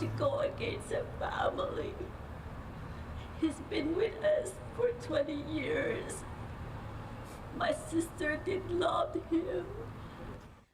to go against a family. He's been with us for 20 years. My sister did love him.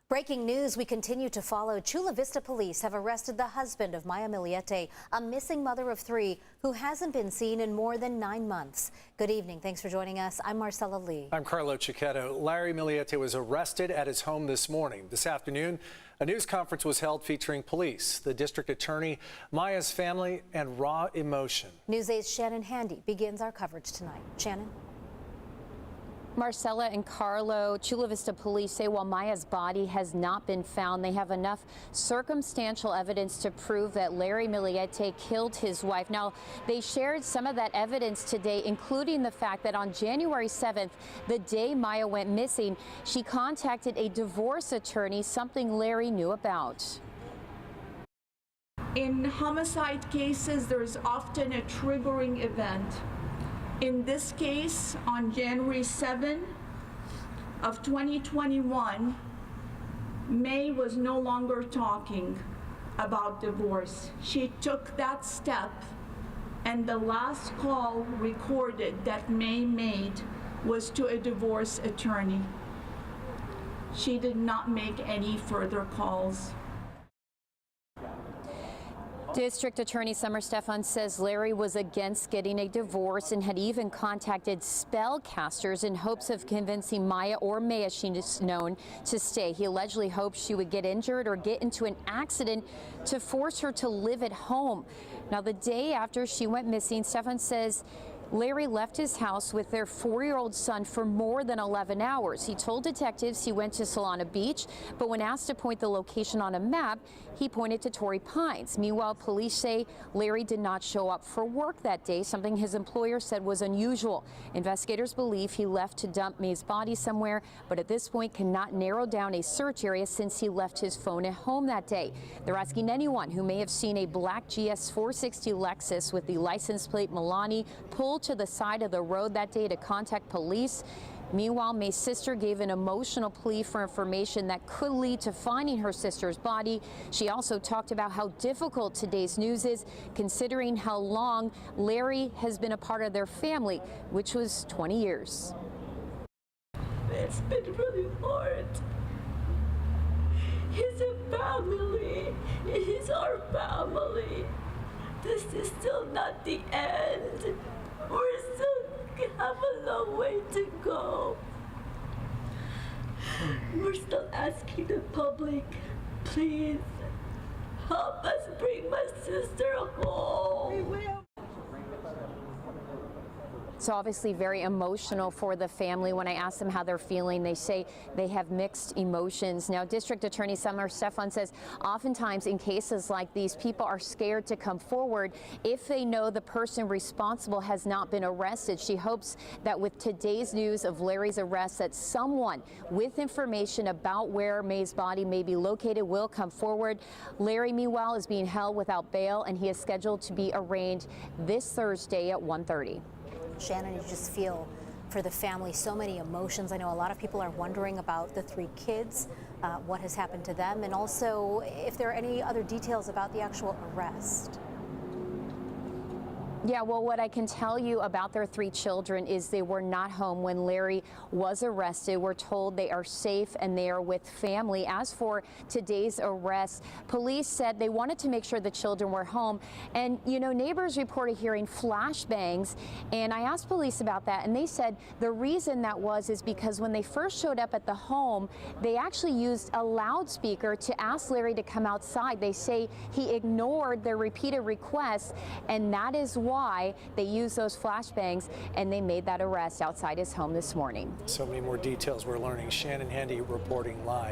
Breaking news, we continue to follow. Chula Vista police have arrested the husband of Maya Millete, a missing mother of 3 who hasn't been seen in more than 9 months. Good evening. Thanks for joining us. I'm Marcella Lee. I'm Carlo Cicchetto. Larry Millete was arrested at his home this morning. This afternoon, a news conference was held featuring police, the district attorney, Maya's family, and raw emotion. News 8's Shannon Handy begins our coverage tonight. Shannon? Marcella and Carlo, Chula Vista police say while Maya's body has not been found, they have enough circumstantial evidence to prove that Larry Millete killed his wife. Now, they shared some of that evidence today, including the fact that on January 7th, the day Maya went missing, she contacted a divorce attorney, something Larry knew about. In homicide cases, there's often a triggering event. In this case, on January 7 of 2021, May was no longer talking about divorce. She took that step, and the last call recorded that May made was to a divorce attorney. She did not make any further calls. District Attorney Stephan says Larry was against getting a divorce and had even contacted spellcasters in hopes of convincing Maya, or May as she's known, to stay. He allegedly hoped she would get injured or get into an accident to force her to live at home. Now, the day after she went missing, Stephan says Larry left his house with their 4-year-old son for more than 11 hours. He told detectives he went to Solana Beach, but when asked to point the location on a map, he pointed to Torrey Pines. Meanwhile, police say Larry did not show up for work that day, something his employer said was unusual. Investigators believe he left to dump May's body somewhere, but at this point cannot narrow down a search area since he left his phone at home that day. They're asking anyone who may have seen a black GS 460 Lexus with the license plate Milani pulled to the side of the road that day to contact police. Meanwhile, May's sister gave an emotional plea for information that could lead to finding her sister's body. She also talked about how difficult today's news is, considering how long Larry has been a part of their family, which was 20 years. It's been really hard. He's a family. He's our family. This is still not the end. We're still have a long way to go. We're still asking the public, please help us bring my sister home. It's obviously very emotional for the family. When I ask them how they're feeling, they say they have mixed emotions. Now, District Attorney Stephan says oftentimes in cases like these, people are scared to come forward if they know the person responsible has not been arrested. She hopes that with today's news of Larry's arrest, that someone with information about where May's body may be located will come forward. Larry, meanwhile, is being held without bail, and he is scheduled to be arraigned this Thursday at 1:30. Shannon, you just feel for the family so many emotions. I know a lot of people are wondering about the 3 kids, what has happened to them, and also if there are any other details about the actual arrest. Yeah, well, what I can tell you about their 3 children is they were not home when Larry was arrested. We're told they are safe and they are with family. As for today's arrest, police said they wanted to make sure the children were home. And, you know, neighbors reported hearing flashbangs, and I asked police about that, and they said the reason that was is because when they first showed up at the home, they actually used a loudspeaker to ask Larry to come outside. They say he ignored their repeated requests, and that is why they used those flashbangs, and they made that arrest outside his home this morning. So many more details we're learning. Shannon Handy reporting live.